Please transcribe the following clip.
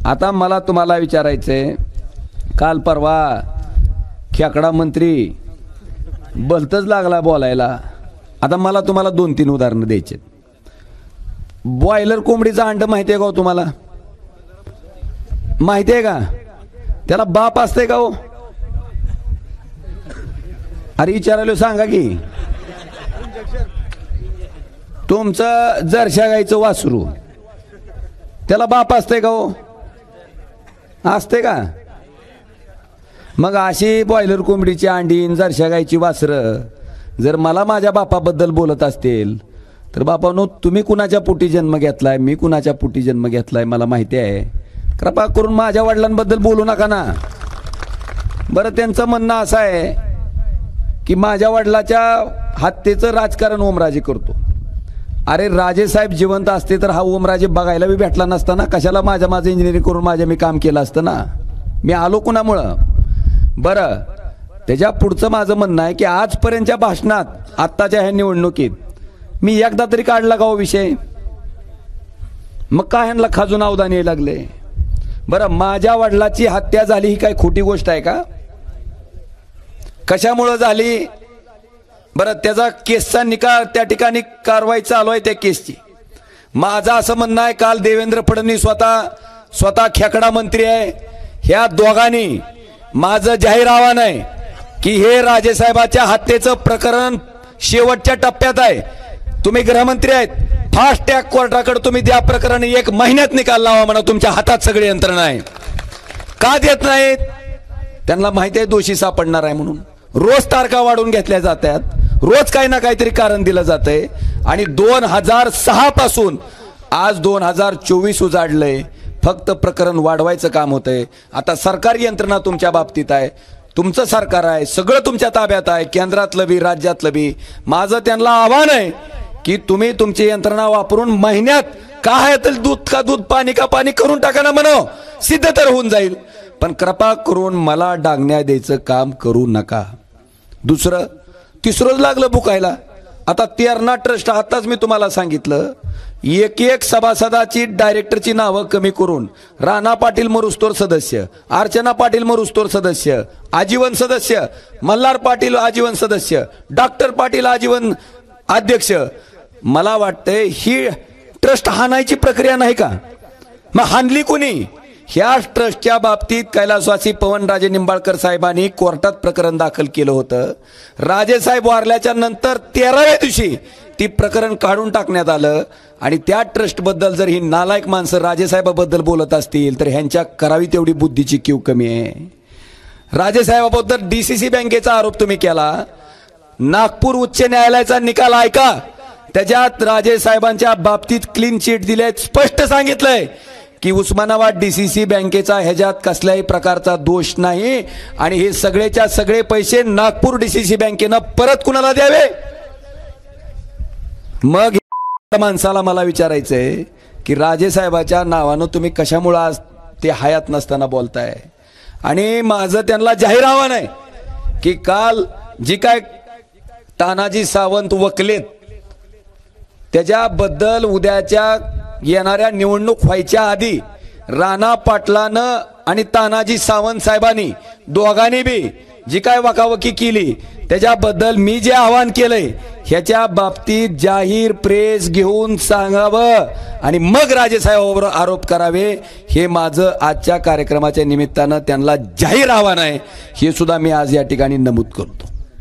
आता मला तुम्हाला विचारायचंय, काल परवा खेकडा मंत्री भलतच लागला बोलायला. आता मला तुम्हाला 2-3 उदाहरणं द्यायचे. बॉयलर कोंबडीचं अंड माहिती आहे का हो तुम्हाला? माहिती आहे का? त्याला बाप असते का हो? अरे विचारायला सांगा की. तुमचं जर्शा गाईचं वासरू, त्याला बाप असते का हो? असते का? मग अशी बॉयलर कोंबडीची अंडी, जर्शा गाईची वासरं जर मला माझ्या बापाबद्दल बोलत असतील तर बापानो, तुम्ही कुणाच्या पोटी जन्म घेतलाय, मी कुणाच्या पोटी जन्म घेतलाय मला माहिती आहे. कृपा करून माझ्या वडिलांबद्दल बोलू नका ना. बरं, त्यांचं म्हणणं असं आहे की माझ्या वडिलाच्या हत्येचं राजकारण ओमराजे करतो. अरे राजेसाहेब जिवंत असते तर हा ओमराजे बघायला बी भेटला नसता ना. कशाला माझं इंजिनिअरिंग करून मी काम केलं असतं ना. मी आलो कुणामुळं? बरं, त्याच्या पुढचं माझं म्हणणं आहे की आजपर्यंतच्या भाषणात, आत्ताच्या ह्या निवडणुकीत मी एकदा तरी काढला का हो विषय? मग काय ह्यांना खाजून अवधान यायला लागले? बरं, माझ्या वडिलाची हत्या झाली ही काय खोटी गोष्ट आहे का? कशामुळं झाली? बरं, त्याचा केसचा निकाल, त्या ठिकाणी कारवाई चालू आहे त्या केसची. माझं असं म्हणणं आहे, काल देवेंद्र फडणवीस स्वतः खेकडा मंत्री आहे, ह्या दोघांनी माझं जाहीर आव्हान आहे की हे राजेसाहेबाच्या हत्येचं प्रकरण शेवटच्या टप्प्यात आहे. तुम्ही गृहमंत्री आहेत, फास्ट ट्रॅक कोर्टाकडे तुम्ही द्या प्रकरण, 1 महिन्यात निकाल लावा म्हणा. तुमच्या हातात सगळी यंत्रणा आहे. का देत नाहीत? त्यांना माहिती आहे दोषी सापडणार आहे म्हणून. रोज तारखा वाढवून घेतल्या जातात, रोज काही ना काहीतरी कारण दिलं जातंय. आणि 2006 पासून आज 2024 उजाडलंय. फक्त प्रकरण वाढवायचं काम होतंय. आता सरकारी यंत्रणा तुमच्या बाबतीत आहे, तुमचं सरकार आहे, सगळं तुमच्या ताब्यात आहे, केंद्रातलं बी राज्यातलं बी. माझं त्यांना आव्हान आहे की तुम्ही तुमची यंत्रणा वापरून महिन्यात काय तर दूध का दूध, पाणी का पाणी करून टाका ना म्हणावं, सिद्ध तर होऊन जाईल. पण कृपा करून मला डागण्या द्यायचं काम करू नका. दुसरं, तिसरंच लागलं बुकायला. आता तेरणा ट्रस्ट, आताच मी तुम्हाला सांगितलं, एक सभासदाची, डायरेक्टरची नावं कमी करून राणा पाटील मरुस्तोर सदस्य, अर्चना पाटील मरुस्तोर सदस्य, आजीवन सदस्य, मल्हार पाटील आजीवन सदस्य, डॉक्टर पाटील आजीवन अध्यक्ष. मला वाटतंय ही ट्रस्ट हाणायची प्रक्रिया नाही का? मग हाणली कोणी? ह्या ट्रस्टच्या बाबतीत कैलासवासी पवनराजे निंबाळकर साहेबांनी कोर्टात प्रकरण दाखल केलं होतं. राजेसाहेब वारल्याच्या नंतर 13व्या दिवशी ती प्रकरण काढून टाकण्यात आलं. आणि त्या ट्रस्टबद्दल जर ही नालायक माणसं राजेसाहेबाबद्दल बोलत असतील तर ह्यांच्या करावी तेवढी बुद्धीची कीव कमी आहे. राजेसाहेबाबद्दल DCC बँकेचा आरोप तुम्ही केला. नागपूर उच्च न्यायालयाचा निकाल ऐका, त्याच्यात राजेसाहेबांच्या बाबतीत क्लीन चिट दिले, स्पष्ट सांगितलंय की उस्मानाबाद DCC बँकेचा ह्याच्यात कसल्याही प्रकारचा दोष नाही. आणि हे सगळेच्या सगळे पैसे नागपूर DCC बँकेनं परत कुणाला द्यावे? मग माणसाला मला विचारायचंय की राजेसाहेबाच्या नावानं तुम्ही कशामुळे आज ते हयात नसताना बोलताय? आणि माझं त्यांना जाहीर आव्हान आहे की काल जी काय तानाजी सावंत वकलेत, त्याच्याबद्दल उद्याच्या येणाऱ्या निवडणूक व्हायच्या आधी राणा पाटलानं आणि तानाजी सावंत साहेबांनी दोघांनी बी जी काय वकावकी केली त्याच्याबद्दल मी जे आवाहन केलंय ह्याच्या बाबतीत जाहीर प्रेस घेऊन सांगावं आणि मग राजेसाहेबांवर आरोप करावे. हे माझं आजच्या कार्यक्रमाच्या निमित्तानं त्यांना जाहीर आव्हान आहे. हे सुद्धा मी आज या ठिकाणी नमूद करतो.